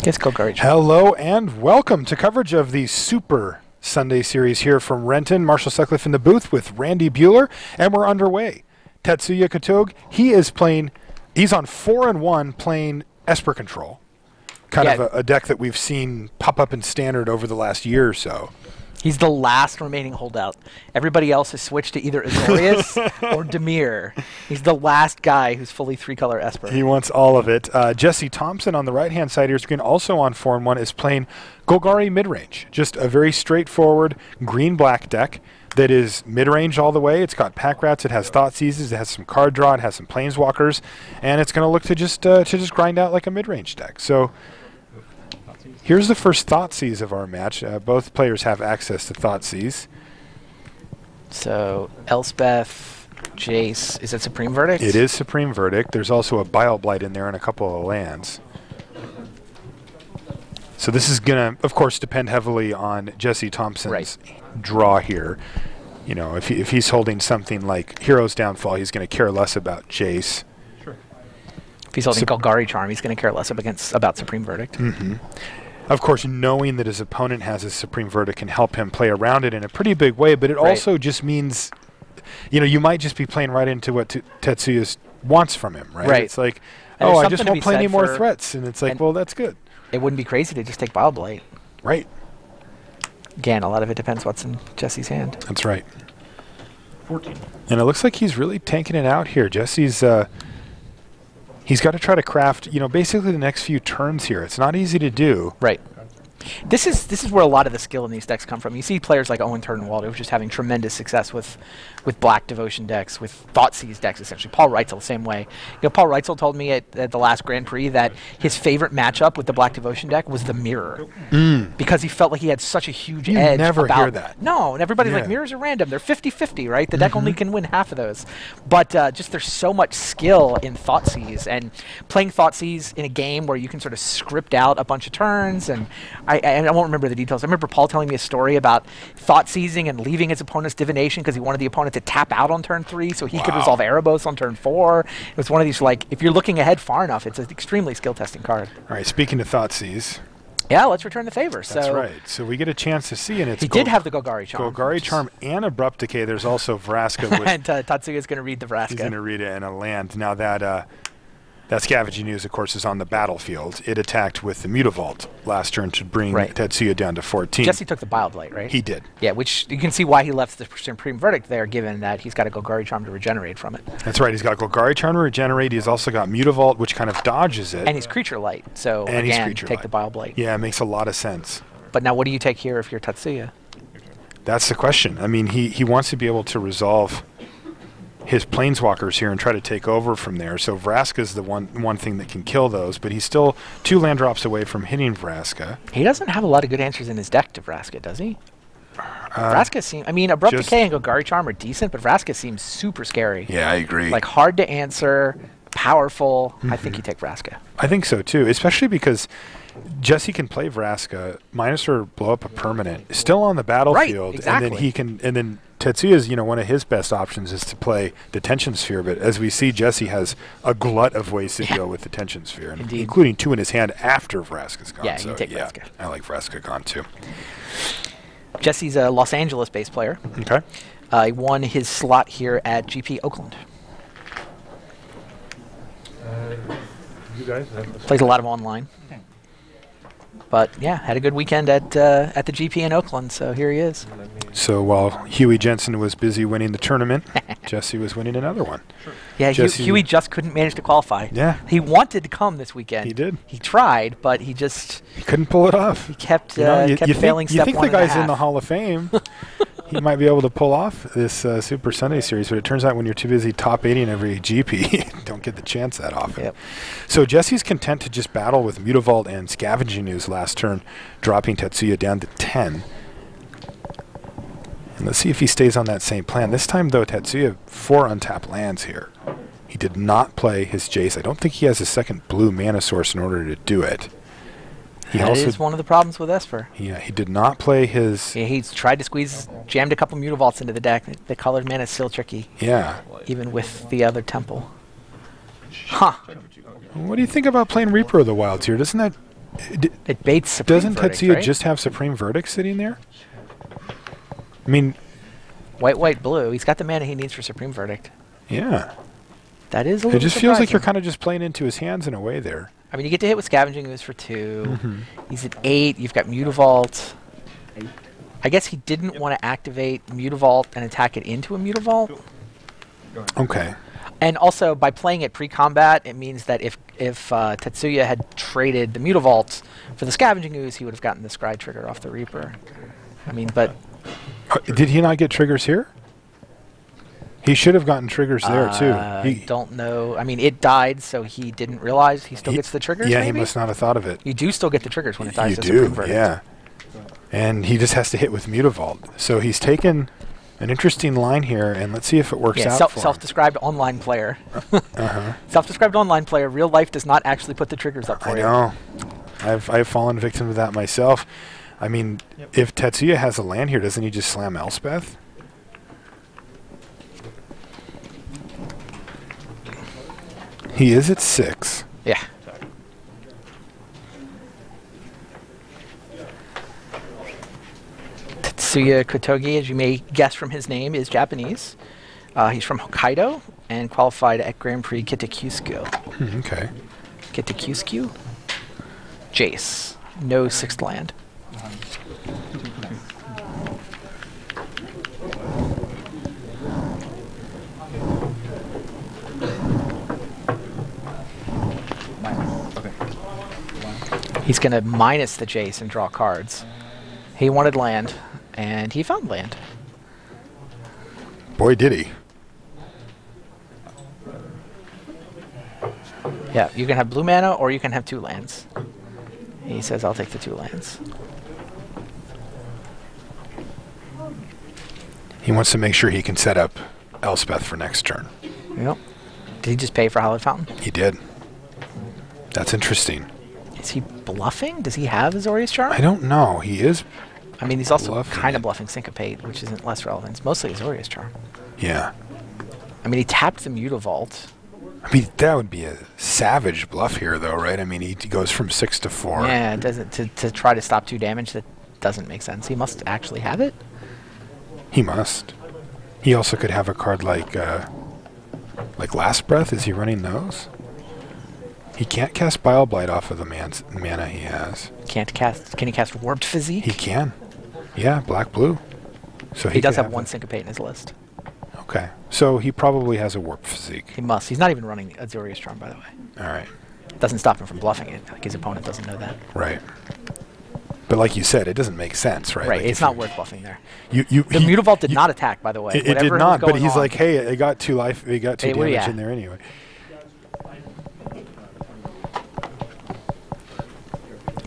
Yes, Golgari. Hello and welcome to coverage of the Super Sunday Series here from Renton. Marshall Sutcliffe in the booth with Randy Bueller, and we're underway. Tetsuya Katoge, he's on 4-1 playing Esper Control. Kind of a deck that we've seen pop up in Standard over the last year or so. He's the last remaining holdout. Everybody else has switched to either Azorius or Demir. He's the last guy who's fully three-color Esper. He wants all of it. Jesse Thompson on the right-hand side of your screen, also on 4-1, is playing Golgari midrange. Just a very straightforward green-black deck that is mid-range all the way. It's got pack rats, it has thought seizes, it has some card draw, it has some planeswalkers, and it's going to look to just grind out like a mid-range deck. So here's the first Thoughtseize of our match. Both players have access to Thoughtseize. So Elspeth, Jace, is that Supreme Verdict? It is Supreme Verdict. There's also a Bile Blight in there and a couple of lands. So this is going to, of course, depend heavily on Jesse Thompson's draw here. You know, if he's holding something like Hero's Downfall, he's going to care less about Jace. Sure. If he's holding Golgari Charm, he's going to care less about Supreme Verdict. Mm-hmm. Of course, knowing that his opponent has a Supreme Verdict can help him play around it in a pretty big way, but it also just means, you know, you might just be playing right into what Tetsuya wants from him, right? It's like, oh, I just won't play any more threats, and it's like, well, that's good. It wouldn't be crazy to just take Bile Blight. Right. Again, a lot of it depends what's in Jesse's hand. That's right. 14. And it looks like he's really tanking it out here. Jesse's he's got to try to craft, you know, basically the next few turns here. It's not easy to do. Right. This is where a lot of the skill in these decks come from. You see players like Owen Turnwald who's just having tremendous success with Black Devotion decks, with Thoughtseize decks, essentially. Paul Reitzel, the same way. You know, Paul Reitzel told me at the last Grand Prix that his favorite matchup with the Black Devotion deck was the Mirror. Because he felt like he had such a huge edge. You never hear that. No, and everybody's like, Mirrors are random. They're 50-50, right? The deck only can win half of those. But just there's so much skill in Thoughtseize, and playing Thoughtseize in a game where you can sort of script out a bunch of turns, and I won't remember the details. I remember Paul telling me a story about Thoughtseizing and leaving his opponent's Divination because he wanted the opponent to tap out on turn 3 so he could resolve Erebos on turn 4. It was one of these, like, if you're looking ahead far enough, it's an extremely skill-testing card. All right, speaking of Thoughtseize. Yeah, let's return the favor. That's right. So we get a chance to see, and it's he did have the Golgari Charm. Golgari Charm and Abrupt Decay. There's also Vraska. And Tatsuya's going to read the Vraska. He's going to read it in a land. Now that Scavenging Ooze, of course, is on the battlefield. It attacked with the Mutavault last turn to bring Tetsuya down to 14. Jesse took the Bile Blight, right? He did. Yeah, which you can see why he left the Supreme Verdict there, given that he's got a Golgari Charm to regenerate from it. That's right. He's got Golgari Charm to regenerate. He's also got Mutavault, which kind of dodges it. And he's Creature Light, so and again, take the Bile Blight. Yeah, it makes a lot of sense. But now what do you take here if you're Tetsuya? That's the question. I mean, he wants to be able to resolve his planeswalkers here and try to take over from there. So Vraska's the one thing that can kill those, but he's still 2 land drops away from hitting Vraska. He doesn't have a lot of good answers in his deck to Vraska, does he? Vraska seems, I mean, Abrupt Decay and Golgari Charm are decent, but Vraska seems super scary. Yeah, I agree. Like, hard to answer, powerful. I think you take Vraska. I think so too, especially because Jesse can play Vraska, minus or blow up a permanent, still on the battlefield, right, exactly. and then Tetsuya's, you know, one of his best options is to play the Tension Sphere, but as we see, Jesse has a glut of ways to go with the Tension Sphere, including 2 in his hand after Vraska's gone. Yeah, so you take Vraska. I like Vraska gone too. Jesse's a Los Angeles-based player. Okay. He won his slot here at GP Oakland. You guys plays a lot of online. But yeah, had a good weekend at the GP in Oakland, so here he is. So while Huey Jensen was busy winning the tournament, Jesse was winning another one. Sure. Yeah, Huey just couldn't manage to qualify. Yeah. He wanted to come this weekend. He did. He tried, but he couldn't pull it off. He kept failing step 1.5. You think the guy's in the Hall of Fame. He might be able to pull off this Super Sunday Series, but it turns out when you're too busy top 8ing every GP, you don't get the chance that often. Yep. So Jesse's content to just battle with Mutavault and Scavenging Ooze last turn, dropping Tetsuya down to 10. And let's see if he stays on that same plan. This time, though, Tetsuya 4 untapped lands here. He did not play his Jace. I don't think he has a second blue mana source in order to do it. That is one of the problems with Esper. Yeah, he did not play his... Yeah, he's tried to jammed a couple Mutavaults into the deck. The colored mana is still tricky. Yeah. Even with the other temple. Huh. What do you think about playing Reaper of the Wilds here? Doesn't that It baits Supreme Doesn't Verdict, Tetsuya right? just have Supreme Verdict sitting there? I mean, White, blue. He's got the mana he needs for Supreme Verdict. yeah. That is a little It just feels like you're surprising. kind of just playing into his hands in a way there. I mean, you get to hit with Scavenging Ooze for 2. Mm-hmm. He's at 8. You've got Mutavault. I guess he didn't want to activate Mutavault and attack it into a Mutavault. Okay. And also, by playing it pre-combat, it means that if Tetsuya had traded the Mutavault for the Scavenging Ooze, he would have gotten the Scry trigger off the Reaper. I mean, but... Did he not get triggers here? He should have gotten triggers there, too. I don't know. I mean, it died, so he didn't realize he still gets the triggers, Yeah, maybe? he must not have thought of it. You do still get the triggers when it dies You to do, Supreme Verdict. yeah. And he just has to hit with Mutavault. So he's taken an interesting line here, and let's see if it works Yeah, out for him. self-described online player. Uh-huh. Self-described online player. Real life does not actually put the triggers up for I you. know. I've fallen victim to that myself. I mean, if Tetsuya has a land here, doesn't he just slam Elspeth? He is at 6. Yeah. Tetsuya Kotogi, as you may guess from his name, is Japanese. He's from Hokkaido and qualified at Grand Prix Kitakyushu. Okay. Kitakyushu? Jace. No 6th land. He's going to minus the Jace and draw cards. He wanted land, and he found land. Boy, did he. Yeah, you can have blue mana, or you can have 2 lands. He says, I'll take the 2 lands. He wants to make sure he can set up Elspeth for next turn. Yep. Did he just pay for Hallowed Fountain? He did. That's interesting. Is he bluffing? Does he have Azorius Charm? I don't know. He is. I mean, he's also bluffing kind it. of bluffing Syncopate, which isn't less relevant. It's mostly Azorius Charm. Yeah. I mean, he tapped the Mutavault. I mean, that would be a savage bluff here, though, right? I mean, he goes from 6 to 4. Yeah, it doesn't to try to stop 2 damage. That doesn't make sense. He must actually have it. He must. He also could have a card like Last Breath. Is he running those? He can't cast Bile Blight off of the mana he has. Can't cast. Can he cast Warped Physique? He can. Yeah, black-blue. So He does could have 1 that. Syncopate in his list. Okay. So he probably has a Warp Physique. He must. He's not even running Azorius Charm, by the way. All right. Doesn't stop him from bluffing it. Like his opponent doesn't know that. Right. But like you said, it doesn't make sense, right? Right. Like It's if not you- worth bluffing there. The The Mutavault did not attack, by the way. It Whatever did was not, but going he's on. like, hey, it got 2 life. It got 2 Hey, where you damage at? in there anyway.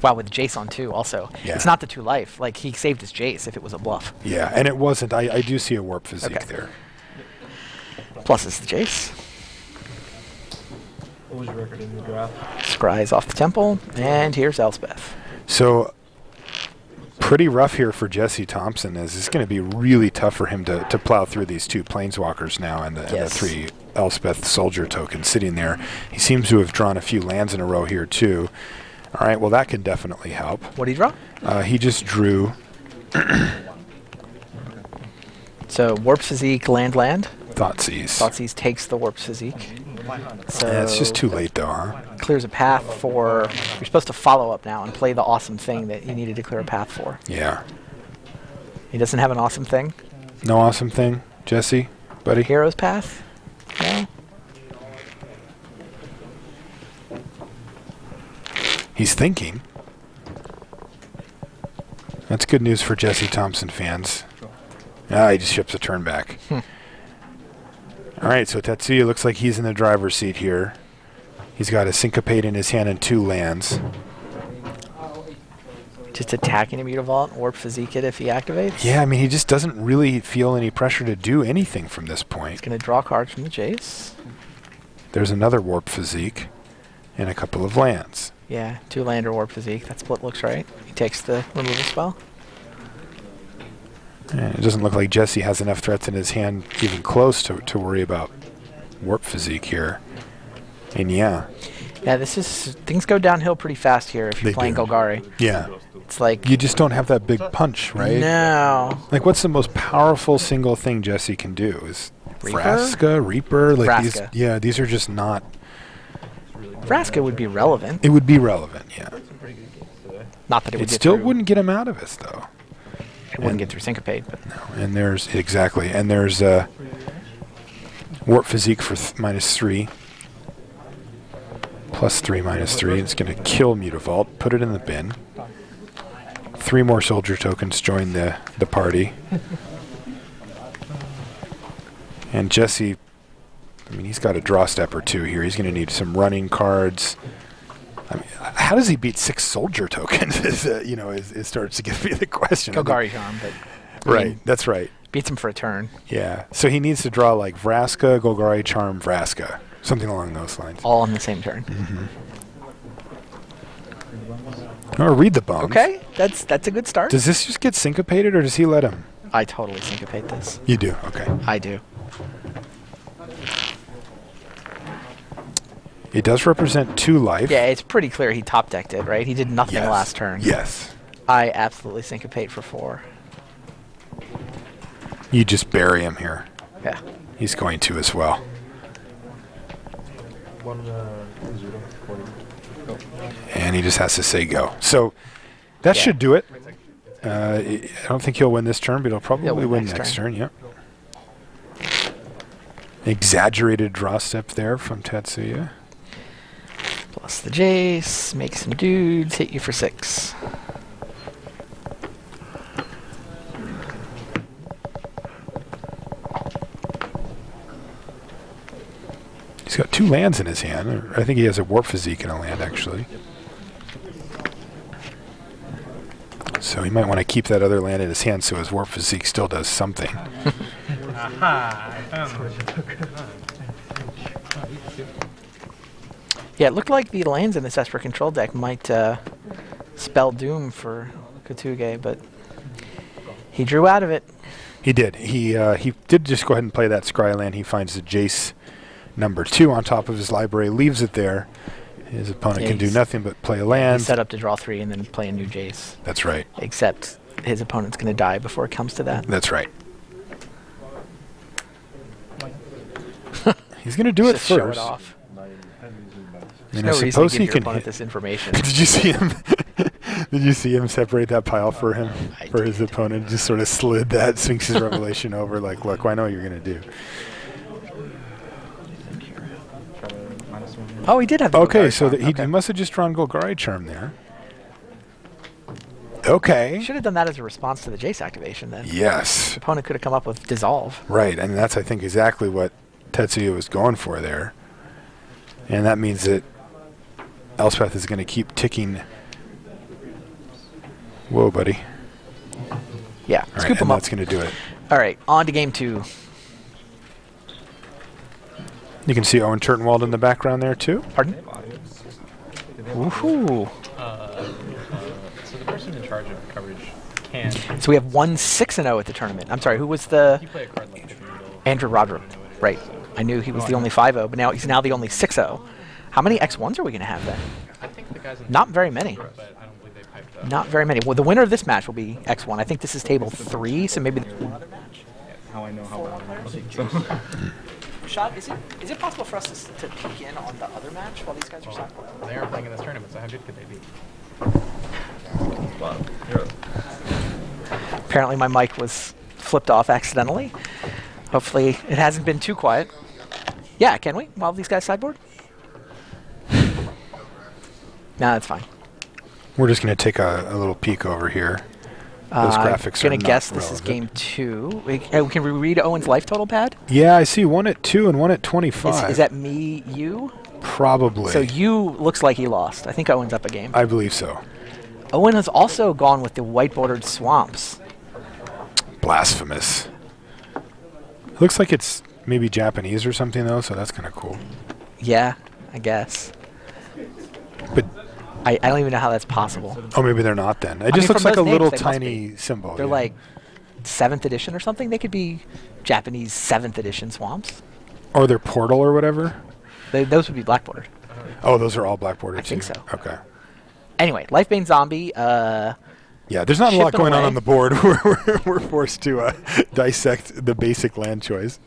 Wow, with Jace on 2 also. Yeah. It's not the 2 life. Like, he saved his Jace if it was a bluff. Yeah, and it wasn't. I do see a Warp Physique Okay. there. Plus it's the Jace. What was your record in the draft? Scry's off the temple, and here's Elspeth. So, pretty rough here for Jesse Thompson. As it's going to be really tough for him to plow through these 2 Planeswalkers now and the Yes. 3 Elspeth Soldier tokens sitting there. He seems to have drawn a few lands in a row here, too. All right, well, that can definitely help. What did he draw? He just drew. So, Warp Physique, land. Thoughtseize. Thoughtseize takes the Warp Physique. So Yeah, it's just too late, though, huh? clears a path for... You're supposed to follow up now and play the awesome thing that you needed to clear a path for. Yeah. He doesn't have an awesome thing? No awesome thing, Jesse, buddy? Hero's Path? No? He's thinking. That's good news for Jesse Thompson fans. Ah, he just ships a turn back. All right, so Tetsuya looks like he's in the driver's seat here. He's got a Syncopate in his hand and 2 lands. Just attacking a Mutavault, Warp Physique it if he activates? Yeah, I mean, he just doesn't really feel any pressure to do anything from this He's point. going to draw cards from the Jace. There's another Warp Physique and a couple of lands. Yeah, 2 land or Warp Physique. That split looks right. He takes the removal spell. It doesn't look like Jesse has enough threats in his hand even close to worry about Warp Physique here. And yeah. Yeah, things go downhill pretty fast here if you're They playing do. Golgari. Yeah. It's like You just don't have that big punch, right? no. Like, what's the most powerful single thing Jesse can do? Is Reaper? Vraska, Reaper? Like Vraska. these are just not. Vraska would be relevant. It would be relevant, yeah. Not that it would It get still through. wouldn't get him out of us, though. It wouldn't get through Syncopate, but And there's Warp Physique for -3. +3, -3. It's going to kill Mutavault. Put it in the bin. 3 more soldier tokens join the party. And Jesse, I mean, he's got a draw step or 2 here. He's going to need some running cards. I mean, how does he beat 6 soldier tokens? It starts to give me the question. Golgari Charm, but Right, that's right. beats him for a turn. Yeah, so he needs to draw like Vraska, Golgari Charm, Vraska, something along those lines. All on the same turn. Or read the bones. Okay, that's a good start. Does this just get syncopated, or does he let him? I totally syncopate this. You do, okay. I do. It does represent 2 life. Yeah, it's pretty clear he top decked it, right? He did nothing Yes. last turn. Yes. I absolutely syncopate for 4. You just bury him here. Yeah. He's going to as well. 1-0. And he just has to say go. So that Yeah. should do it. I don't think he'll win this turn, but he'll probably He'll win win next next turn. turn. Yep. Exaggerated draw step there from Tatsuya. Plus the Jace, make some dudes, hit you for 6. He's got 2 lands in his hand. Or I think he has a Warp Physique in a land, actually. So he might want to keep that other land in his hand so his Warp Physique still does something. Aha! I found Yeah, it looked like the lands in this Esper control deck might spell doom for Kotuge, but he drew out of it. He did. He did just go ahead and play that Scry land. He finds the Jace #2 on top of his library, leaves it there. His opponent Yeah, can do he's- nothing but play a He's land. set up to draw 3 and then play a new Jace. That's right. Except his opponent's going to die before it comes to that. That's right. He's going to do it Just show it first. off. And There's I no reason suppose to give he your can opponent hit. this information. Did you see him? Did you see him separate that pile for him, I for his did. opponent? Just sort of slid that Sphinx's Revelation over, like, look, I know what you're going to do. Oh, he did have the Okay, Golgari so Charm. that he Okay. must have just drawn Golgari Charm there. Okay. Should have done that as a response to the Jace activation then. Yes. The opponent could have come up with Dissolve. Right, and that's, I think, exactly what Tetsuya was going for there. And that means that Elspeth is going to keep ticking. Whoa, buddy. Yeah, All right, scoop him and up. that's going to do it. All right, on to game 2. You can see Owen Turtenwald in the background there, too. Pardon? Woohoo. So the person in charge of coverage can So we have 1-6-0 at the tournament. I'm sorry, who was the... play a card like Middle. Andrew Roderick. Right. I knew he was the only 5-0, but now he's the only 6-0. How many X1s are we going to have then? I think the guys in Not very many. but I don't believe they piped up. Not very many. Well, the winner of this match will be X1. I think this is table 3, so maybe... One other match? How I know how well they Shad, is it possible for us to peek in on the other match while these guys are sideboard? They are playing in this tournament, so how good could they be? Apparently my mic was flipped off accidentally. Hopefully it hasn't been too quiet. Yeah, can we? While these guys sideboard? No, that's fine. We're just going to take a little peek over here. Those graphics I'm are going to not guess this is relevant. game 2. Can we read Owen's life total pad? Yeah, I see one at 2 and one at 25. Is that me, you? Probably. So you looks like he lost. I think Owen's up a game. I believe so. Owen has also gone with the white-bordered swamps. Blasphemous. Looks like it's maybe Japanese or something, though, so that's kind of cool. Yeah, I guess. But I don't even know how that's possible. oh, maybe they're not then. It mean, just looks from like a those little names, they must tiny symbol. They're yeah. like 7th edition or something. They could be Japanese 7th edition swamps. Or their portal or whatever. Those would be black bordered. Oh, those are all black border I too? think so. Okay. Anyway, Lifebane Zombie. Yeah, there's not a lot Chipping going on away. on the board. We're forced to dissect the basic land choice.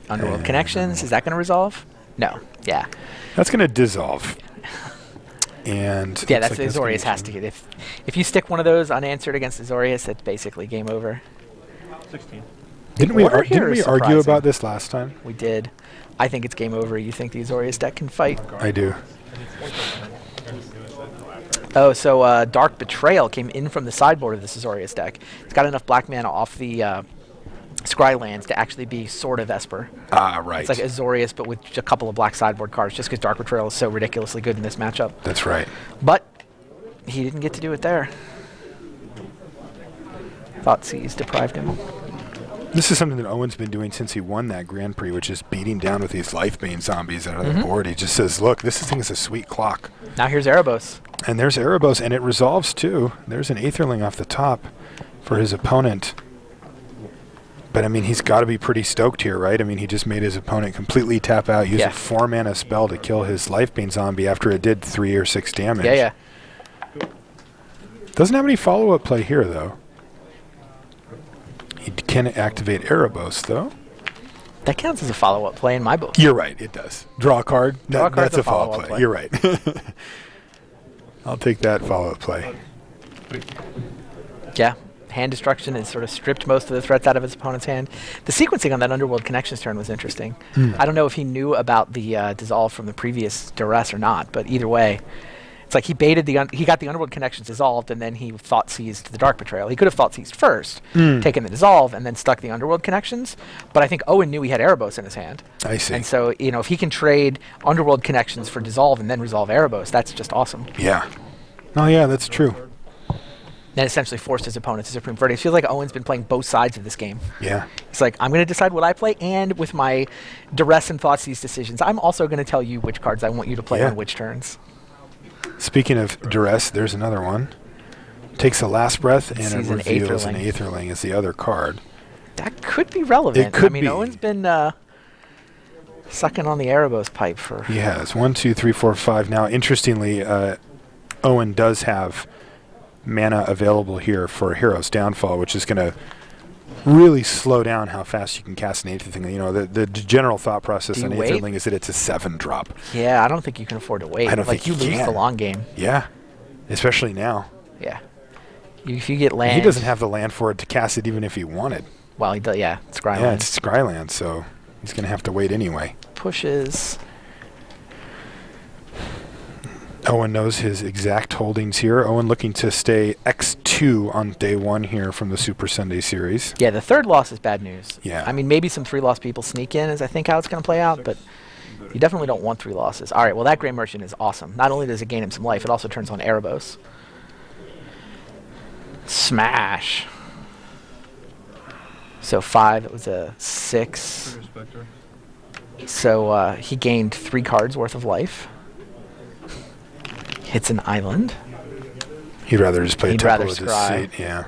Underworld Connections. Is that going to resolve? No. Yeah. That's going to dissolve. And Yeah, looks that's like Azorius gonna has to get. If you stick one of those unanswered against Azorius, that's basically game over. 16. Didn't we Order here is argue surprising. about this last time? We did. I think it's game over. You think the Azorius deck can fight? I do. Oh, so Dark Betrayal came in from the sideboard of this Azorius deck. It's got enough black mana off the Scry lands to actually be sort of Esper. Ah, right. It's like Azorius, but with a couple of black sideboard cards, just because Dark Betrayal is so ridiculously good in this matchup. That's right. But he didn't get to do it there. Thoughtseize deprived him. This is something that Owen's been doing since he won that Grand Prix, which is beating down with these Lifebane zombies out of the board. He just says, look, this thing is a sweet clock. Now here's Erebos. And there's Erebos, and it resolves too. There's an Aetherling off the top for his opponent. But, I mean, he's got to be pretty stoked here, right? I mean, he just made his opponent completely tap out, use a 4-mana spell to kill his Lifebane zombie after it did 3 or 6 damage. Yeah. Doesn't have any follow-up play here, though. He can activate Erebos, though. That counts as a follow-up play in my book. You're right, it does. Draw a card. Draw a card's That's a a follow-up follow-up play. play. You're right. I'll take that follow-up play. Yeah. Hand destruction has sort of stripped most of the threats out of his opponent's hand. The sequencing on that Underworld Connections turn was interesting. I don't know if he knew about the dissolve from the previous duress or not, but either way, it's like he baited he got the Underworld Connections dissolved, and then he thought seized the Dark Betrayal. He could have thought seized first, taken the dissolve, and then stuck the Underworld Connections. But I think Owen knew he had Erebos in his hand. I see. And so, if he can trade Underworld Connections for dissolve and then resolve Erebos, that's just awesome. Yeah. Oh, yeah, that's true. Then essentially forced his opponent to Supreme Verdict. It feels like Owen's been playing both sides of this game. Yeah. It's like, I'm going to decide what I play, and with my duress and Thoughtseize decisions, I'm also going to tell you which cards I want you to play on which turns. Speaking of duress, there's another one. Takes a last breath, and it Sees an reveals an Aetherling. Aetherling as the other card. That could be relevant. It could I mean, be. Owen's been sucking on the Erebos pipe for... He has 1, 2, 3, 4, 5. Now, interestingly, Owen does have mana available here for Hero's Downfall, which is going to really slow down how fast you can cast an Aetherling. The general thought process on Aetherling is that it's a 7-drop. Yeah, I don't think you can afford to wait. I don't think you you lose can. the long game. Yeah, especially now. Yeah. If you get land... He doesn't have the land for it to cast it even if he wanted. Well, he does, yeah. It's Scryland. Yeah, it's Scryland, so he's going to have to wait anyway. Pushes... Owen knows his exact holdings here. Owen looking to stay X2 on day 1 here from the Super Sunday series. Yeah, the third loss is bad news. Yeah. I mean, maybe some 3-loss people sneak in is I think how it's going to play out, but you definitely don't want 3 losses. All right, well, that Grey Merchant is awesome. Not only does it gain him some life, it also turns on Erebos. Smash. So 5, it was a 6. So he gained 3 cards worth of life. Hits an island. He'd rather just play a He'd temple rather with his scry. seat. Yeah.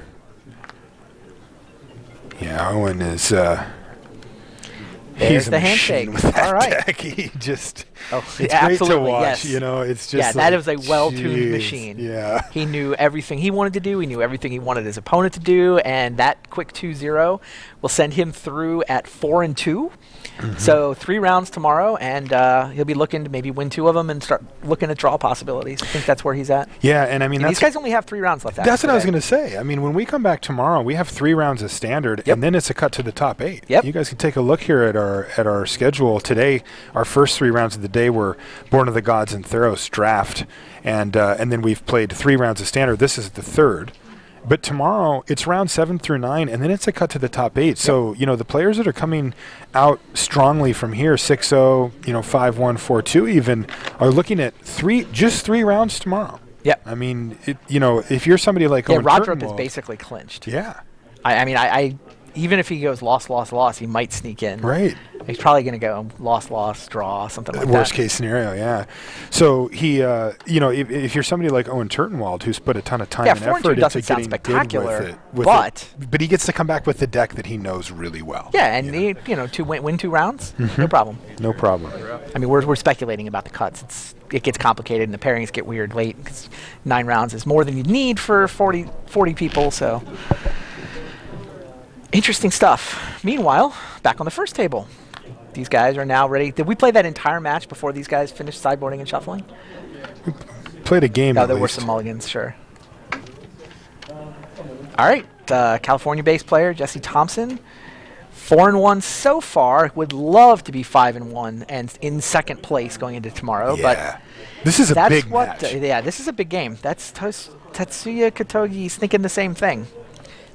Yeah, Owen is... There's he's a the machine handshake. with that All right. deck. He just... Oh, it's great to absolutely, watch, yes. It's just Yeah, that is a well-tuned geez, machine. Yeah. He knew everything he wanted to do. He knew everything he wanted his opponent to do, and that quick 2-0 will send him through at 4-2. So 3 rounds tomorrow, and he'll be looking to maybe win 2 of them and start looking at draw possibilities. I think that's where he's at. Yeah, and I mean, And these guys only have 3 rounds left. that's what I was going to say. I mean, when we come back tomorrow, we have 3 rounds of standard, and then it's a cut to the top 8. Yep. You guys can take a look here at our schedule today. Our first 3 rounds of the day were Born of the Gods and Theros draft, and then we've played 3 rounds of standard. This is the 3rd. But tomorrow, it's round 7 through 9, and then it's a cut to the top 8. So, the players that are coming out strongly from here, 6-0, 5-1, 4-2 even, are looking at just 3 rounds tomorrow. Yep. I mean, if you're somebody like Owen Rodrup is Turtenwald- basically clinched. Yeah. I mean, even if he goes loss, he might sneak in. Right. He's probably going to go loss, draw, something like that. Worst case scenario, yeah. So he, you know, if you're somebody like Owen Turtenwald, who's put a ton of time and 4 and 2 effort into doesn't sound getting spectacular, good with but but he gets to come back with the deck that he knows really well. yeah, and he, you know, win 2 rounds, no problem. No problem. I mean, we're speculating about the cuts. It gets complicated, and the pairings get weird late. 'Cause 9 rounds is more than you need for 40 people, so interesting stuff. Meanwhile, back on the first table. These guys are now ready. Did we play that entire match before these guys finished sideboarding and shuffling? We played a game. No, at there were least. some mulligans, sure. All right, California-based player Jesse Thompson, 4-1 so far. Would love to be 5-1 and in second place going into tomorrow. Yeah. But this is a that's big what. match. Yeah, this is a big game. That's Tetsuya Katogi's thinking the same thing.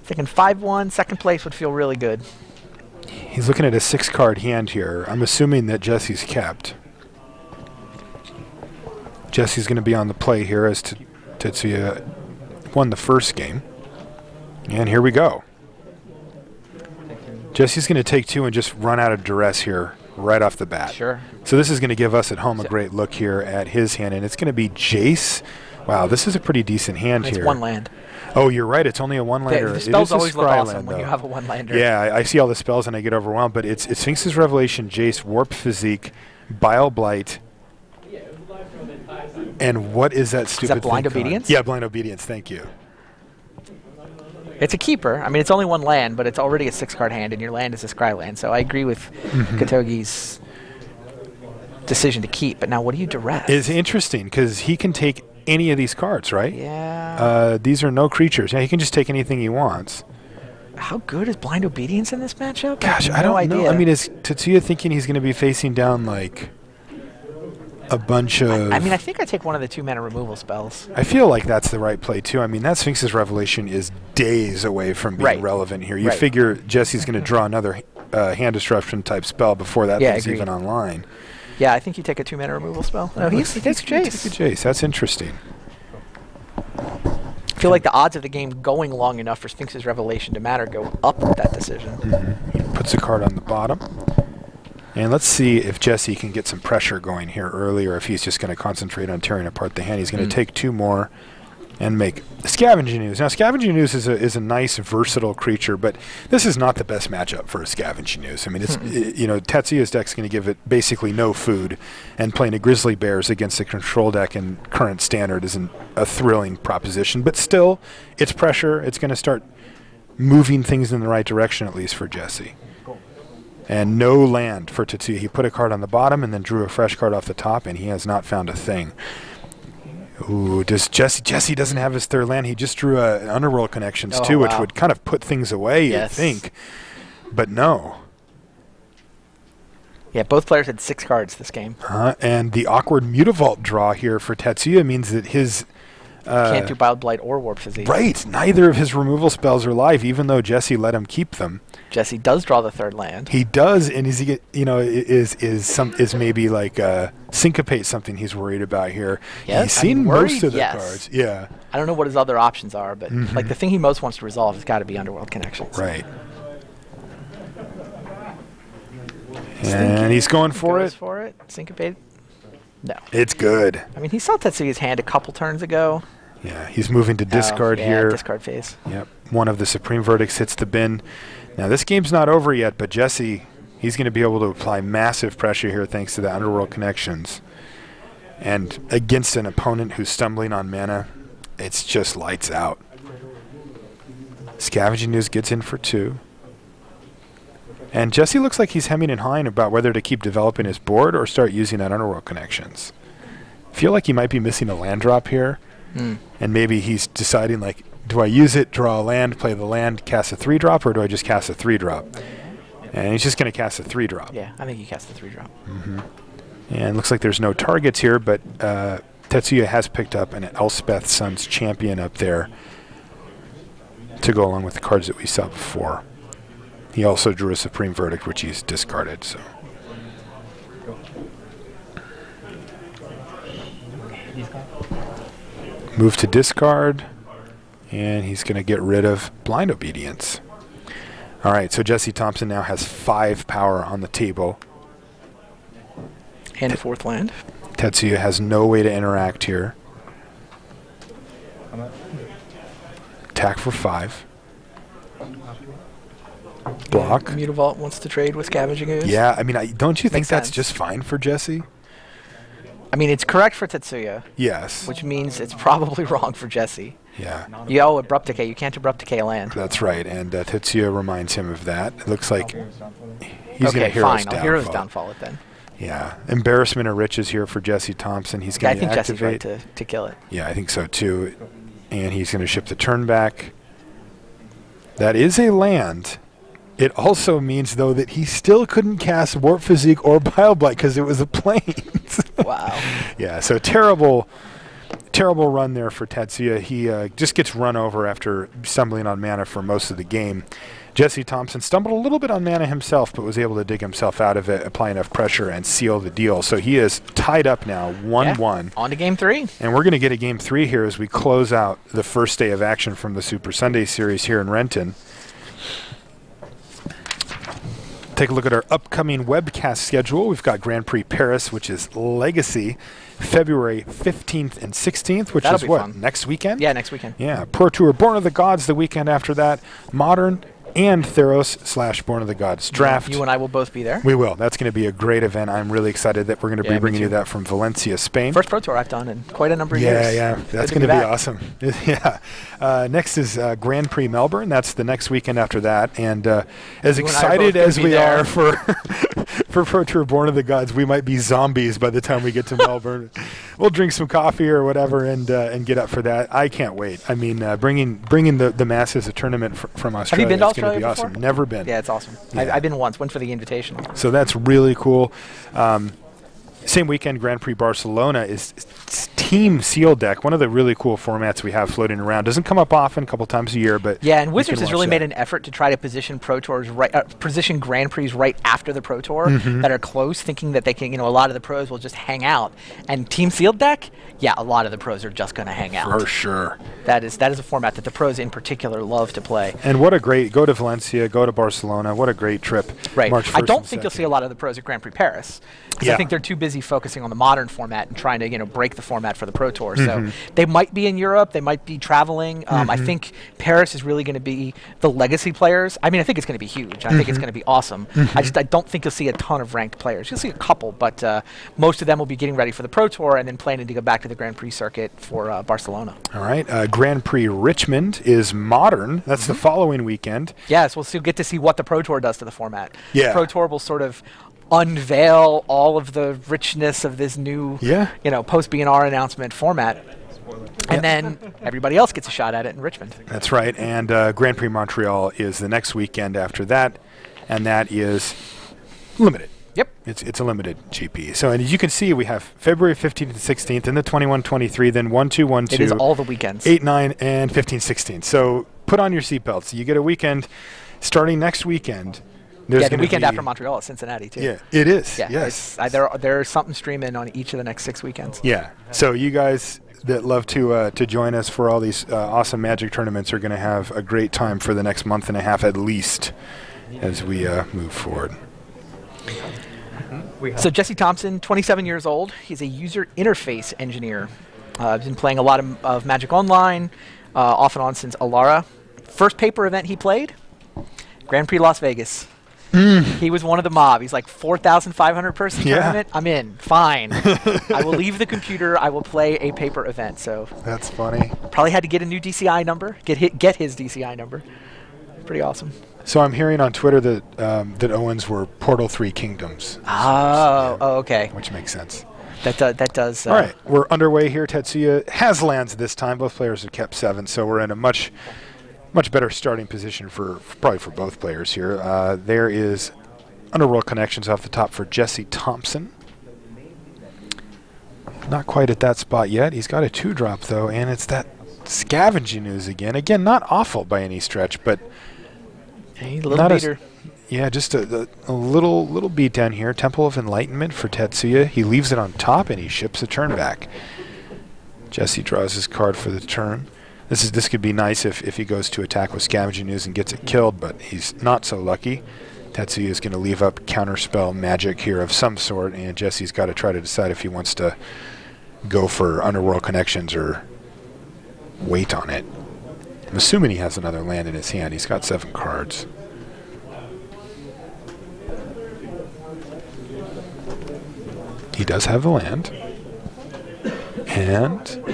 Thinking 5-1, second place would feel really good. He's looking at a 6-card hand here. I'm assuming that Jesse's kept. Jesse's going to be on the play here as Tetsuya won the first game. And here we go. Jesse's going to take 2 and just run out of duress here right off the bat. Sure. So this is going to give us at home a great look here at his hand, and it's going to be Jace. Wow, this is a pretty decent hand here. It's 1 land. Oh, you're right. It's only a 1-lander. The spells it is always look scry awesome land, when you though. have a 1-lander. Yeah, I see all the spells and I get overwhelmed, but it's Sphinx's Revelation, Jace, Warp Physique, Bile Blight, and what is that stupid Blind thing called? Obedience? Yeah, Blind Obedience. Thank you. It's a keeper. I mean, it's only 1 land, but it's already a 6-card hand, and your land is a scry land. So I agree with Katogi's decision to keep. But now, what do you direct? It's interesting because he can take any of these cards, right? Yeah. These are no creatures. Yeah, he can just take anything he wants. How good is Blind Obedience in this matchup? Gosh, have I don't no idea. know. I mean, is Tetsuya thinking he's going to be facing down like a bunch of... I mean, I think I take one of the 2-mana removal spells. I feel like that's the right play, too. I mean, that Sphinx's Revelation is days away from being relevant here. You figure Jesse's going to draw another hand disruption type spell before that thing's even online. Yeah, I think you take a 2-mana removal spell. No, he takes Jace. Take a Jace. That's interesting. I feel like the odds of the game going long enough for Sphinx's Revelation to matter go up with that decision. He puts a card on the bottom. And let's see if Jesse can get some pressure going here early, or if he's just going to concentrate on tearing apart the hand. He's going to take 2 more and make Scavenging Ooze. Now, Scavenging Ooze is a nice, versatile creature, but this is not the best matchup for a Scavenging Ooze. I mean, it's you know, Tetsuya's deck's going to give it basically no food, and playing a Grizzly Bears against a control deck in current standard isn't a thrilling proposition. But still, it's pressure. It's going to start moving things in the right direction, at least for Jesse. And no land for Tetsuya. He put a card on the bottom and then drew a fresh card off the top, and he has not found a thing. Ooh, does Jesse doesn't have his 3rd land. He just drew an Underworld Connections too, which would kind of put things away, you'd think. But no. Yeah, both players had 6 cards this game. And the awkward Mutavault draw here for Tetsuya means that his... can't do Bile Blight or Warp Physique. Right. Neither of his removal spells are live, even though Jesse let him keep them. Jesse does draw the 3rd land. He does, and is he, you know, is maybe like syncopate something he's worried about here. Yes, He's seen most of the yes. cards. Yeah. I don't know what his other options are, but like the thing he most wants to resolve has got to be Underworld Connections. Right. And he's going for it. For it. Syncopated. No. It's good. I mean, he saw Tetsuya's hand a couple turns ago. Yeah, he's moving to discard here. Discard phase. Yep. One of the Supreme Verdicts hits the bin. Now, this game's not over yet, but Jesse, he's going to be able to apply massive pressure here thanks to the Underworld Connections. And against an opponent who's stumbling on mana, it's just lights out. Scavenging Ooze gets in for 2. And Jesse looks like he's hemming and hawing about whether to keep developing his board or start using that Underworld Connections. I feel like he might be missing a land drop here. And maybe he's deciding, like, do I use it, draw a land, play the land, cast a 3-drop, or do I just cast a 3-drop? And he's just going to cast a 3-drop. Yeah, I think he cast the 3-drop. And looks like there's no targets here, but Tetsuya has picked up an Elspeth Sun's Champion up there to go along with the cards that we saw before. He also drew a Supreme Verdict, which he's discarded. So. Move to discard, and he's going to get rid of Blind Obedience. All right, so Jesse Thompson now has 5 power on the table. And a 4th land. Tetsuya has no way to interact here. Attack for 5. Block. Mutavault wants to trade with Scavenging Ooze. Yeah, I mean, don't you think Makes that's sense. just fine for Jesse? I mean, it's correct for Tetsuya, Yes. which means it's probably wrong for Jesse. Yeah, Abrupt Decay. You can't Abrupt Decay a land. that's right. And Tetsuya reminds him of that. It looks like he's Okay, going to fine. I'll Hero's Downfall it then. Yeah. Embarrassment of Riches here for Jesse Thompson. He's Yeah, I going to think Jesse's activate. right to kill it. Yeah, I think so too. And he's going to ship the turn back. That is a land. It also means, though, that he still couldn't cast Warp Physique or Bile Blight because it was a Plains. Wow. Yeah, so terrible run there for Tetsuya. He just gets run over after stumbling on mana for most of the game. Jesse Thompson stumbled a little bit on mana himself, but was able to dig himself out of it, apply enough pressure, and seal the deal. So he is tied up now, 1-1. On to Game 3. And we're going to get a Game 3 here as we close out the first day of action from the Super Sunday Series here in Renton. Take a look at our upcoming webcast schedule. We've got Grand Prix Paris, which is Legacy, February 15th and 16th, which That'll is be what, fun. next weekend? Yeah, next weekend. Yeah, Pro Tour Born of the Gods the weekend after that, Modern and Theros / Born of the Gods draft. You and I will both be there. We will. That's going to be a great event. I'm really excited that we're going to Yeah, be me bringing you too. that from Valencia, Spain. First Pro Tour I've done in quite a number of years. Yeah, that's going to be awesome. Yeah. Next is Grand Prix Melbourne. That's the next weekend after that. And as You and I are excited both gonna as be we there. are for for Pro Tour Born of the Gods, we might be zombies by the time we get to Melbourne. We'll drink some coffee or whatever and get up for that. I can't wait. I mean, bringing the Masters, a tournament from Australia. Have you been to is gonna Australia be before? awesome. Never been. Yeah, it's awesome. Yeah. I've been once. Went for the Invitational. So that's really cool. Same weekend, Grand Prix Barcelona is Team Seal Deck, one of the really cool formats we have floating around. Doesn't come up often, a couple times a year, but Yeah, and you Wizards can has really watch made that. an effort to try to position Pro Tours position Grand Prix right after the Pro Tour Mm-hmm. that are close, thinking that they can, a lot of the pros will just hang out. And Team Sealed Deck, yeah, a lot of the pros are just going to hang out. For sure. That is a format that the pros in particular love to play. And what a great, go to Valencia, go to Barcelona, what a great trip. Right. March 1st I don't and think you'll 2nd. see a lot of the pros at Grand Prix Paris because Yeah. I think they're too busy focusing on the modern format and trying to break the format for the Pro Tour. Mm-hmm. So they might be in Europe, they might be traveling. I think Paris is really going to be the legacy players. I mean, I think it's going to be huge. I think it's going to be awesome. I don't think you'll see a ton of ranked players. You'll see a couple, but most of them will be getting ready for the Pro Tour and then planning to go back to the Grand Prix circuit for Barcelona. All right. Grand Prix Richmond is Modern. That's the following weekend. Yes, we'll get to see what the Pro Tour does to the format. Yeah. The Pro Tour will sort of unveil all of the richness of this new, post BNR announcement format. And then everybody else gets a shot at it in Richmond. That's right. And Grand Prix Montreal is the next weekend after that, and that is limited. Yep. It's a limited GP. So, and as you can see, we have February 15th and 16th, and the 21-23, then 1-2-1-2. It is all the weekends. 8-9, and 15-16. So put on your seatbelts. You get a weekend starting next weekend. There's the gonna weekend be- after Montreal is Cincinnati, too. Yeah, it is. Yeah, Yes. there's something streaming on each of the next 6 weekends. Yeah. So you guys that love to join us for all these awesome Magic tournaments are going to have a great time for the next month and a half at least as we move forward. So Jesse Thompson, 27 years old. He's a user interface engineer. He's been playing a lot of Magic Online, off and on since Alara. First paper event he played, Grand Prix Las Vegas. He was one of the mob. He's like 4,500 person Yeah. tournament. I'm in. Fine. I will leave the computer. I will play a paper event. So That's funny. probably had to get a new DCI number. Get his DCI number. Pretty awesome. So I'm hearing on Twitter that that Owens were Portal 3 Kingdoms. Oh, okay. Which makes sense. That does. All right, we're underway here. Tetsuya has lands this time. Both players have kept 7, so we're in a much better starting position for probably for both players here. There is Underworld Connections off the top for Jesse Thompson. Not quite at that spot yet. He's got a 2-drop though, and it's that Scavenging Ooze again. Again, not awful by any stretch, but A little not beater. yeah, just a little beat down here. Temple of Enlightenment for Tetsuya. He leaves it on top and he ships a turn back. Jesse draws his card for the turn. This could be nice if he goes to attack with Scavenging Ooze and gets it killed, but he's not so lucky. Tetsuya is going to leave up counterspell magic here of some sort, and Jesse's got to try to decide if he wants to go for Underworld Connections or wait on it. I'm assuming he has another land in his hand. He's got 7 cards. He does have a land. And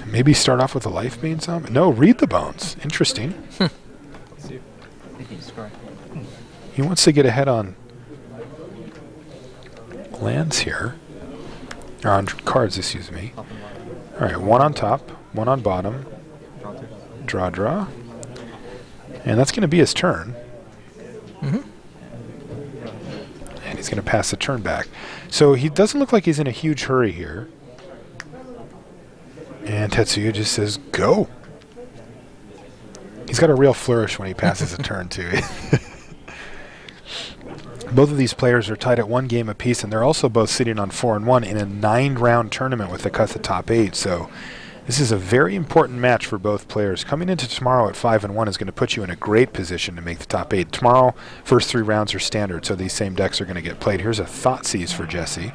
maybe start off with a Lifebane Zombie? No, read the bones. Interesting. He wants to get ahead on lands here. Or on cards, excuse me. Alright, 1 on top, 1 on bottom. Draw. And that's going to be his turn. Mm-hmm. And he's going to pass the turn back. So he doesn't look like he's in a huge hurry here. And Tetsuya just says, go. He's got a real flourish when he passes a turn, too. Both of these players are tied at 1 game apiece, and they're also both sitting on 4-1 in a 9-round tournament with the cut the top 8. So this is a very important match for both players. Coming into tomorrow at 5-1 is going to put you in a great position to make the top 8. Tomorrow, first 3 rounds are standard, so these same decks are going to get played. Here's a Thoughtseize for Jesse,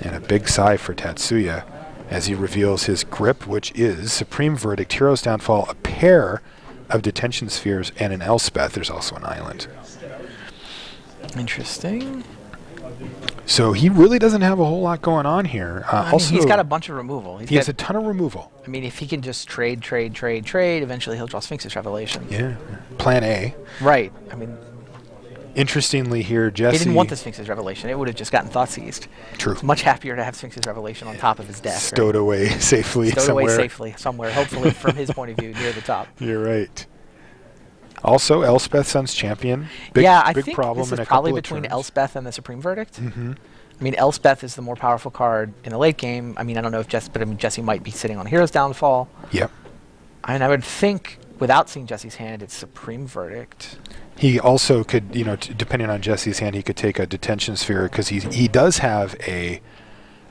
and a big sigh for Tetsuya as he reveals his grip, which is Supreme Verdict, Hero's Downfall, a pair of Detention Spheres, and an Elspeth. There's also an island. Interesting. So he really doesn't have a whole lot going on here. Also, he's got a bunch of removal. He has a ton of removal. I mean, if he can just trade, eventually he'll draw Sphinx's Revelation. Yeah. Plan A. Right. I mean, interestingly here, Jesse... He didn't want the Sphinx's Revelation. It would have just gotten Thoughtseized. True. He's much happier to have Sphinx's Revelation on top of his deck. Stowed away safely somewhere. Stowed away safely somewhere, hopefully from his point of view, near the top. You're right. Also, Elspeth Sun's Champion. Big, yeah, I big think problem this is in a probably couple between of turns. Elspeth and the Supreme Verdict. Mm-hmm. I mean, Elspeth is the more powerful card in the late game. I mean, I don't know if Jesse, but I mean, Jesse might be sitting on Hero's Downfall. Yep. And I would think, without seeing Jesse's hand, it's Supreme Verdict. He also could, you know, depending on Jesse's hand, he could take a Detention Sphere because he does have an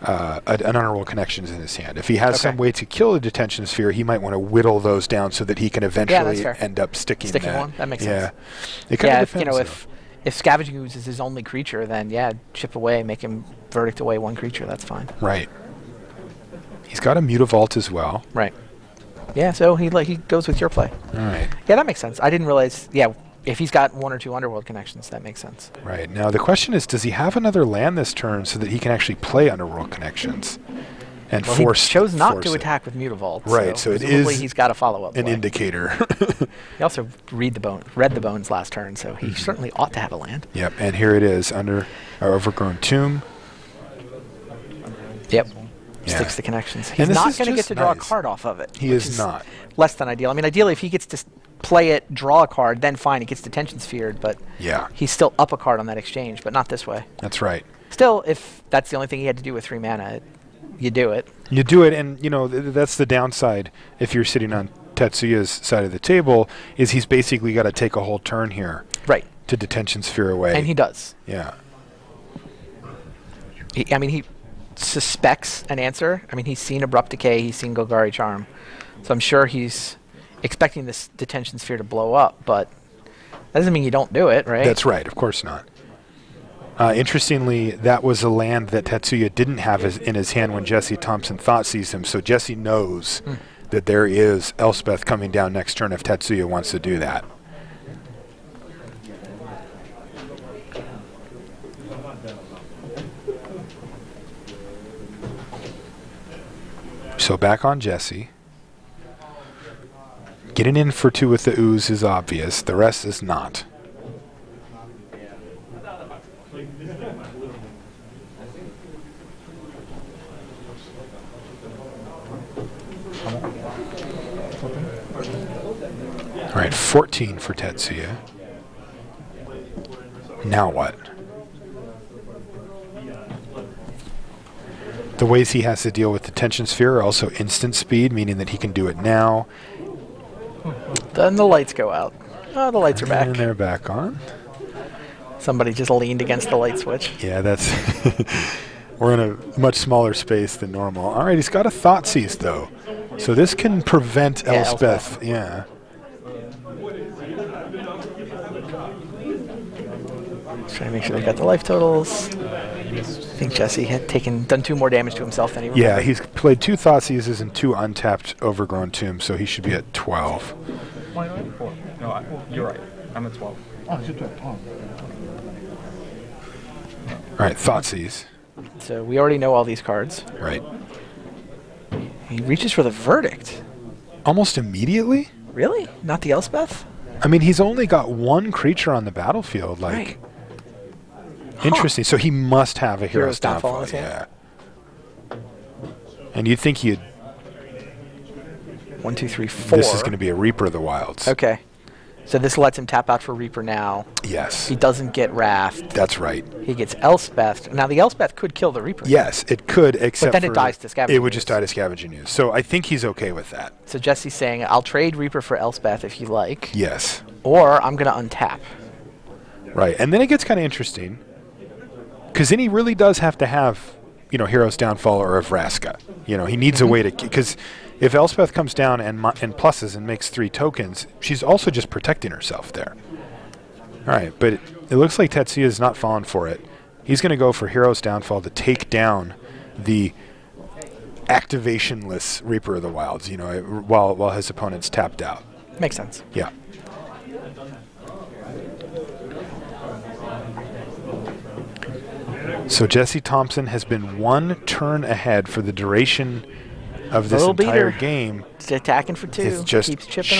Underworld Connections in his hand. If he has some way to kill a Detention Sphere, he might want to whittle those down so that he can eventually end up sticking one. That makes sense. It kind of depends, you know, if Scavenging Ooze is his only creature, then yeah, chip away, make him Verdict away 1 creature. That's fine. Right. He's got a Mutavault as well. Right. Yeah, so he goes with your play. All right. Yeah, that makes sense. I didn't realize. Yeah, if he's got 1 or 2 Underworld Connections, that makes sense. Right. Now the question is, does he have another land this turn so that he can actually play Underworld Connections and force? He chose not to attack with Mutavault. Right. So it is. He's got a follow-up. An indicator. He also read the bones last turn, so he certainly ought to have a land. Yep. And here it is under our Overgrown Tomb. Yep. Yeah. Sticks the Connections. He's not going to get to draw a card off of it. He is not. Less than ideal. I mean, ideally, if he gets to play it, draw a card, then fine, he gets Detention Sphered, but he's still up a card on that exchange, but not this way. That's right. Still, if that's the only thing he had to do with 3 mana, you do it. You do it, and you know that's the downside if you're sitting on Tetsuya's side of the table, is he's basically got to take a whole turn here. Right. To Detention Sphere away. And he does. Yeah. He suspects an answer. I mean, he's seen Abrupt Decay, he's seen Golgari Charm. So I'm sure he's expecting this Detention Sphere to blow up, but that doesn't mean you don't do it, right? That's right, of course not. Interestingly, that was a land that Tetsuya didn't have in his hand when Jesse Thompson Thoughtseized him, so Jesse knows that there is Elspeth coming down next turn if Tetsuya wants to do that. So back on Jesse. Getting in for 2 with the Ooze is obvious. The rest is not. All right, 14 for Tetsuya. Now what? The ways he has to deal with Detention Sphere are also instant speed, meaning that he can do it now. Then the lights go out. Oh, the lights are back. And they're back on. Somebody just leaned against the light switch. Yeah, that's We're in a much smaller space than normal. All right, he's got a Thoughtseize, though. So this can prevent Elspeth. Yeah. Trying to make sure they got the life totals. I think Jesse had done 2 more damage to himself than he remembered. Yeah, he's played 2 Thoughtseizes and 2 untapped Overgrown Tombs, so he should be at 12. No, you're right. I'm at 12. All right, Thoughtseize. So we already know all these cards. Right. He reaches for the Verdict. Almost immediately? Really? Not the Elspeth? I mean, he's only got 1 creature on the battlefield. Like, Right. interesting. So he must have a Hero's Downfall Downfall. in his hand? Yeah. And you'd think he'd. 1, 2, 3, 4. This is going to be a Reaper of the Wilds. Okay. So this lets him tap out for Reaper now. Yes. He doesn't get Wrath. That's right. He gets Elspeth. Now the Elspeth could kill the Reaper. Yes, it could, except then it dies to Scavenging It would just Ooze. die to Scavenging Ooze. So I think he's okay with that. So Jesse's saying, I'll trade Reaper for Elspeth if you like. Yes. Or I'm going to untap. Right. And then it gets kind of interesting. Because then he really does have to have, Hero's Downfall or a Vraska. He needs a way to... Because if Elspeth comes down and pluses and makes 3 tokens, she's also just protecting herself there. All right, but it looks like Tetsuya is not falling for it. He's going to go for Hero's Downfall to take down the activationless Reaper of the Wilds, while his opponent's tapped out. Makes sense. Yeah. So Jesse Thompson has been 1 turn ahead for the duration of this entire game. Just attacking for 2. It's just keeps chipping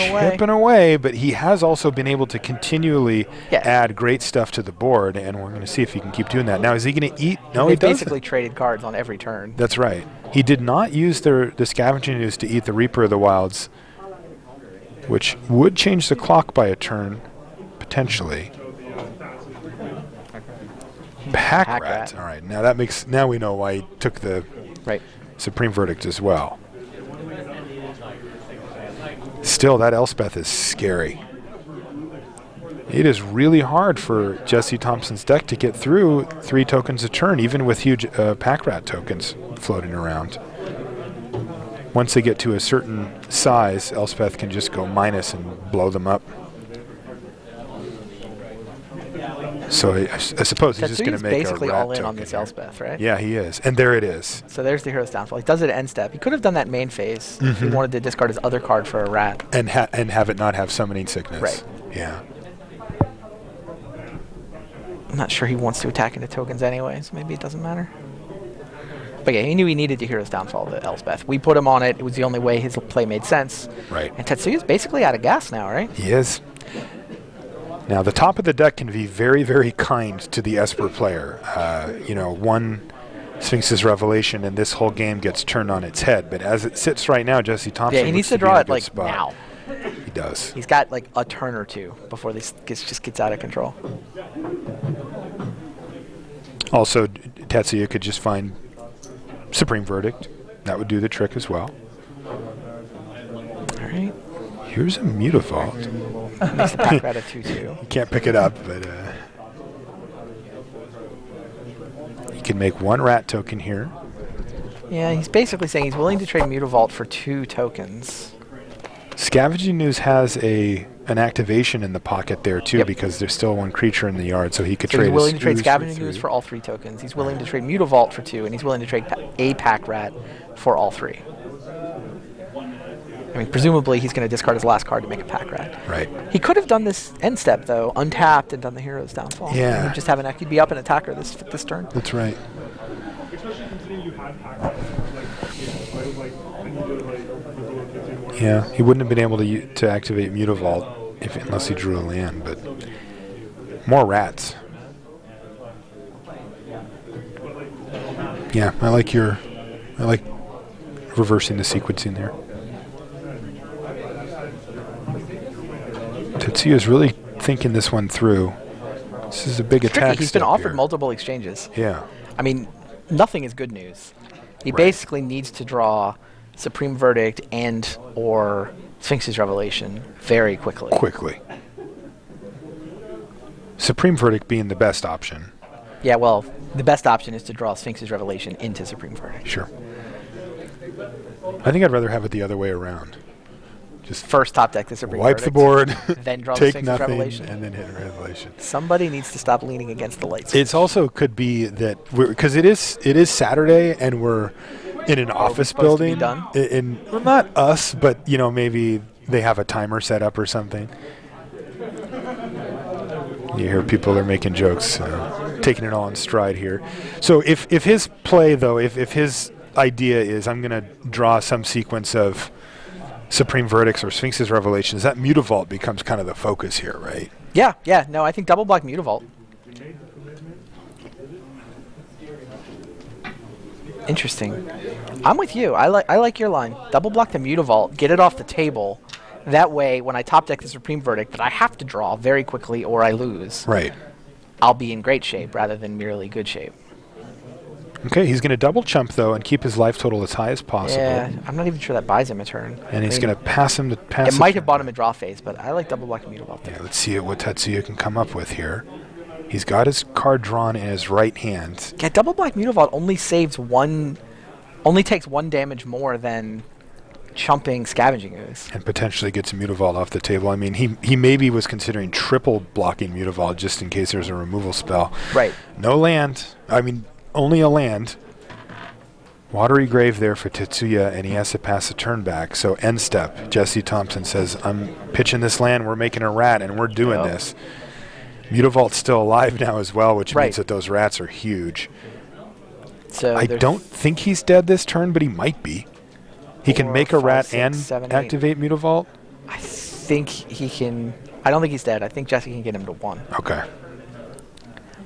away, but he has also been able to continually add great stuff to the board, and we're going to see if he can keep doing that. Now, is he going to eat? No, he doesn't. Basically traded cards on every turn. That's right. He did not use the Scavenging Ooze to eat the Reaper of the Wilds, which would change the clock by a turn, potentially. Pack Rat. All right. Now we know why he took the Supreme Verdict as well. Still, that Elspeth is scary. It is really hard for Jesse Thompson's deck to get through 3 tokens a turn, even with huge Pack Rat tokens floating around. Once they get to a certain size, Elspeth can just go minus and blow them up. So I suppose he's just going to make basically a rat all in on token this here. Elspeth, right? Yeah, he is. And there it is. So there's the Hero's Downfall. He does it at end step. He could have done that main phase if he wanted to discard his other card for a rat. And have it not have Summoning Sickness. Right. Yeah. I'm not sure he wants to attack into tokens anyway, so maybe it doesn't matter. But yeah, he knew he needed to Hero's Downfall to Elspeth. We put him on it. It was the only way his play made sense. Right. And Tetsuya's basically out of gas now, right? He is. Now, the top of the deck can be very, very kind to the Esper player. 1 Sphinx's Revelation, and this whole game gets turned on its head. But as it sits right now, Jesse Thompson he needs to looks draw be in a it good like spot. now. He does. He's got like a turn or 2 before this just gets out of control. Also, Tetsuya could just find Supreme Verdict. That would do the trick as well. All right. Here's a Mutavault. Makes the Pack Rat a 2/2. You can't pick it up, but he can make 1 rat token here. Yeah, he's basically saying he's willing to trade Mutavault for 2 tokens. Scavenging Ooze has an activation in the pocket there too, because there's still 1 creature in the yard, so he could trade. He's willing to trade Ooze Scavenging Ooze for all 3 tokens. He's willing to trade Mutavault for 2, and he's willing to trade a Pack Rat for all 3. I mean, presumably he's going to discard his last card to make a Pack Rat. Right. He could have done this end step though, untapped and done the Hero's Downfall. Yeah. He'd just have he'd be up an attacker this turn. That's right. Yeah, he wouldn't have been able to activate Mutavault unless he drew a land, but more rats. Yeah, I like reversing the sequencing there. Tetsuya's really thinking this one through. This is a big attack. He's been offered multiple exchanges. Yeah. I mean, nothing is good news. He basically needs to draw Supreme Verdict and or Sphinx's Revelation very quickly. Supreme Verdict being the best option. Yeah, well, the best option is to draw Sphinx's Revelation into Supreme Verdict. Sure. I think I'd rather have it the other way around. Just First top deck the Supreme wipe Verdict, the board, then draw the take Sphinx's nothing, Revelation. and then hit Revelation. Somebody needs to stop leaning against the lights. It's also could be that because it is Saturday and we're in an office supposed to be building. done? Well, not us, but maybe they have a timer set up or something. You hear people are making jokes, taking it all in stride here. So if his play though, if his idea is I'm going to draw some sequence of Supreme Verdicts or Sphinx's Revelations, that Mutavault becomes kind of the focus here, right? Yeah. No, I think double black Mutavault. Interesting. I'm with you. I like your line. Double block the Mutavault, get it off the table. That way, when I top deck the Supreme Verdict that I have to draw very quickly or I lose, right, I'll be in great shape rather than merely good shape. Okay, he's going to double chump, though, and keep his life total as high as possible. Yeah, I'm not even sure that buys him a turn. And he's going to pass him to pass. It might have bought him a draw phase, but I like double black Mutavault. Yeah, let's see what Tetsuya can come up with here. He's got his card drawn in his right hand. Yeah, double black Mutavault only takes 1 damage more than chumping Scavenging Ooze. And potentially gets a Mutavault off the table. I mean, he maybe was considering triple blocking Mutavault just in case there's a removal spell. Right. No land. I mean, only a land. Watery Grave there for Tetsuya, and he has to pass a turn back. So end step. Jesse Thompson says, I'm pitching this land, we're making a rat, and we're doing this. Mutavault's still alive now as well, which means that those rats are huge. So I don't think he's dead this turn, but he might be. He can make a rat 6, and 7, activate Mutavault? I think he can. I don't think he's dead. I think Jesse can get him to 1. Okay.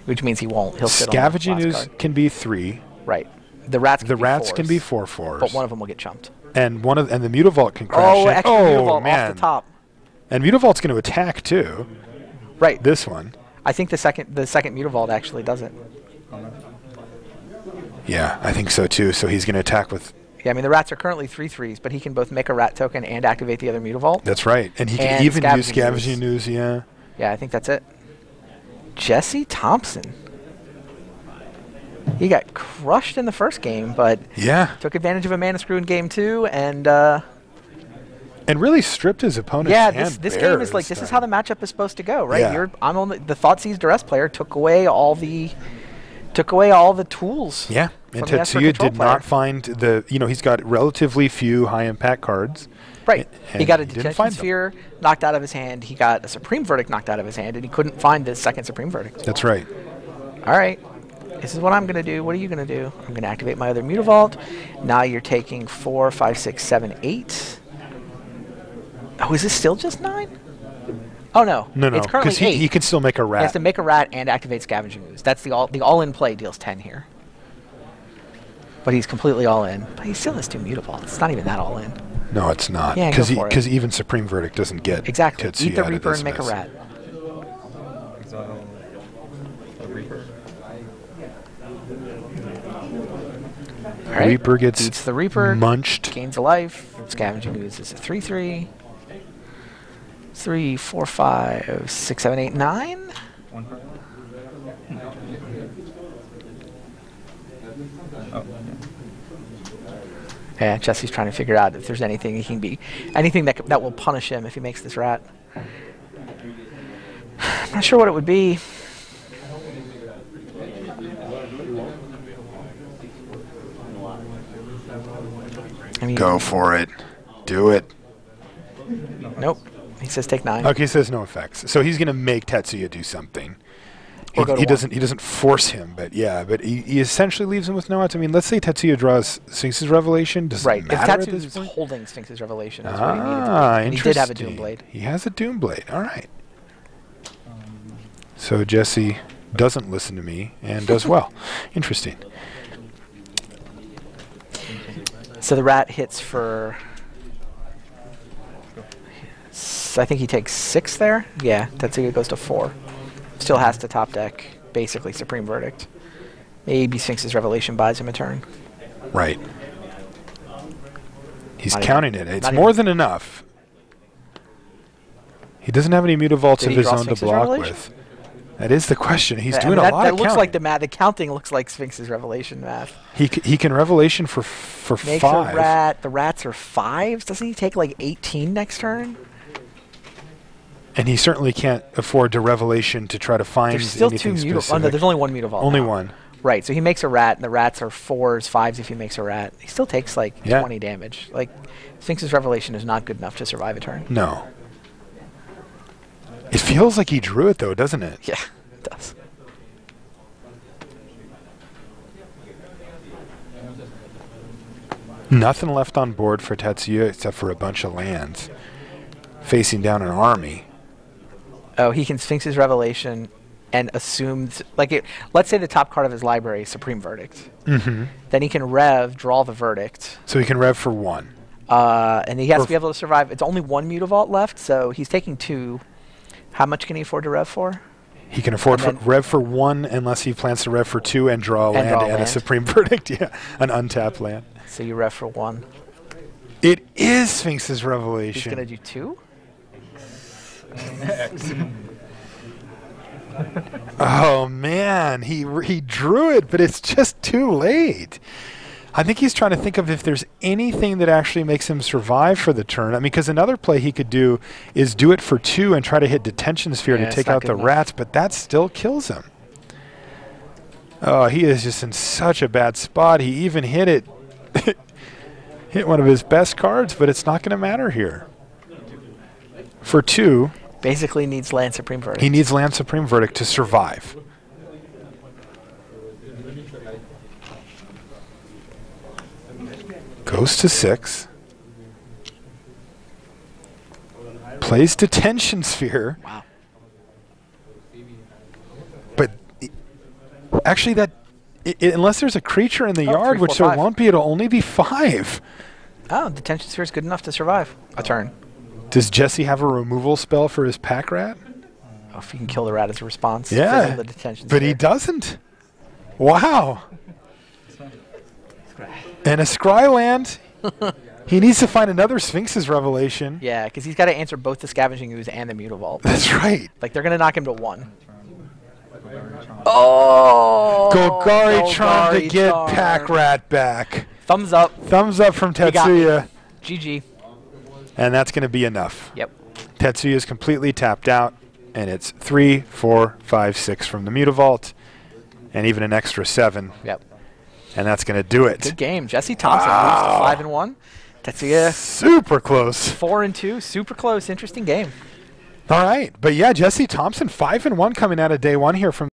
Which means he won't. He'll sit Scavenging on the last Ooze card. can be 3. Right. The rats can be 4/4s. But one of them will get chumped. And the Mutavault can crash in. Extra Mutavault man. off the top. And Mutavault's going to attack too. Right. This one. I think the second Mutavault actually does it. Yeah, I think so too. So he's going to attack with... Yeah, I mean, the rats are currently 3/3s, but he can both make a rat token and activate the other Mutavault. That's right. And he can even use Scavenging Ooze, yeah. Yeah, I think that's it. Jesse Thompson. He got crushed in the first game, but took advantage of a mana screw in game 2, and really stripped his opponent's hand. This game is like, this is how the matchup is supposed to go, right? Yeah. I'm only the Thoughtseize Duress player took away all the tools. Yeah, and Tetsuya did not find he's got relatively few high impact cards. Right. And he got a Detention Sphere knocked out of his hand. He got a Supreme Verdict knocked out of his hand, and he couldn't find the second Supreme Verdict. That's right. All right. This is what I'm going to do. What are you going to do? I'm going to activate my other Mutavault. Now you're taking 4, 5, 6, 7, 8. Oh, is this still just 9? Oh, no. No. It's currently 8. He can still make a rat. He has to make a rat and activate Scavenging Ooze. That's the all-in play deals 10 here. But he's completely all-in. But he still has 2 Mutavaults. It's not even that all-in. No, it's not. Yeah, because even Supreme Verdict doesn't get exactly. Tetsuya Eat the out of Reaper this and make mess. a rat. Reaper. All right. Reaper gets beats the Reaper, munched. gains a life. Scavenging Ooze is a 3/3. 3, 4, 5, 6, 7, 8, 9. 1 card. Oh, Yeah, Jesse's trying to figure out if there's anything that will punish him if he makes this rat. I'm not sure what it would be. I mean, Go for it. Do it. Nope. He says take 9. Okay, he says no effects. So he's going to make Tetsuya do something. Or go to He 1. doesn't force him, but he essentially leaves him with no odds. I mean, let's say Tetsuya draws Sphinx's Revelation. Does it matter at If this Tetsuya's point? holding Sphinx's Revelation, that's what he needed to do. And he did have a Doom Blade. He has a Doom Blade. All right. So Jesse doesn't listen to me and does well. Interesting. So the rat hits for... I think he takes 6 there. Yeah, Tetsuya goes to 4. Still has to top deck, basically Supreme Verdict. Maybe Sphinx's Revelation buys him a turn. Right. He's Not counting even, it. It's more than enough. He doesn't have any Mutavaults Did of he his draw own to Sphinx's block Revelation? with. That is the question. He's I doing mean, a lot that of looks counting. like the math. The counting looks like Sphinx's Revelation math. He can Revelation for Makes 5. a rat. The rats are 5s. Doesn't he take like 18 next turn? And he certainly can't afford to Revelation to try to find There's still 2 anything mutavault. Oh, specific. no, there's only 1 mutavault. Only now. 1. Right, so he makes a rat, and the rats are 4s, 5s if he makes a rat. He still takes like Yeah. 20 damage. Like, Sphinx's Revelation is not good enough to survive a turn. No. It feels like he drew it, though, doesn't it? Yeah, it does. Nothing left on board for Tetsuya except for a bunch of lands. Facing down an army. Oh, he can Sphinx's Revelation and assumes, like, let's say the top card of his library is Supreme Verdict. Mm-hmm. Then he can rev, draw the verdict. So he can rev for 1. And he has to be able to survive. It's only 1 mutavault left, so he's taking 2. How much can he afford to rev for? He can afford And rev for 1 unless he plans to rev for 2 and draw a And land draw a and a land. Supreme Verdict. Yeah, an untapped land. So you rev for 1. It is Sphinx's He's Revelation. going to do 2? Oh man, he drew it, but it's just too late. I think he's trying to think of if there's anything that actually makes him survive for the turn. I mean, because another play he could do is do it for 2 and try to hit Detention Sphere Yeah, to it's take not out good the enough. rats, but that still kills him. Oh, he is just in such a bad spot. He even hit it, hit one of his best cards, but it's not going to matter here. For 2. Basically needs land Supreme Verdict. He needs land Supreme Verdict to survive. Goes to 6. Plays Detention Sphere. Wow. But actually that, unless there's a creature in the yard, 3, which 4, there 5. won't be, it'll only be 5. Oh, Detention Sphere is good enough to survive a turn. Does Jesse have a removal spell for his pack rat? Oh, if you can kill the rat as a response. Yeah, fizzle the Detention but he Sphere. doesn't. Wow. And a Scry land. He needs to find another Sphinx's Revelation. Yeah, because he's got to answer both the Scavenging Ooze and the Mutavault. That's right. Like, they're going to knock him to 1. Oh! Golgari Charm to Golgari get Charm. Pack Rat back. Thumbs up. Thumbs up from You got me. Tetsuya. GG. And that's going to be enough. Yep. Tetsuya is completely tapped out. And it's 3, 4, 5, 6 from the Mutavault. And even an extra 7. Yep. And that's going to do it. Good game. Jesse Thompson moves to 5-1. Tetsuya Super close. 4-2. Super close. Interesting game. All right. But yeah, Jesse Thompson 5-1 coming out of day 1 here from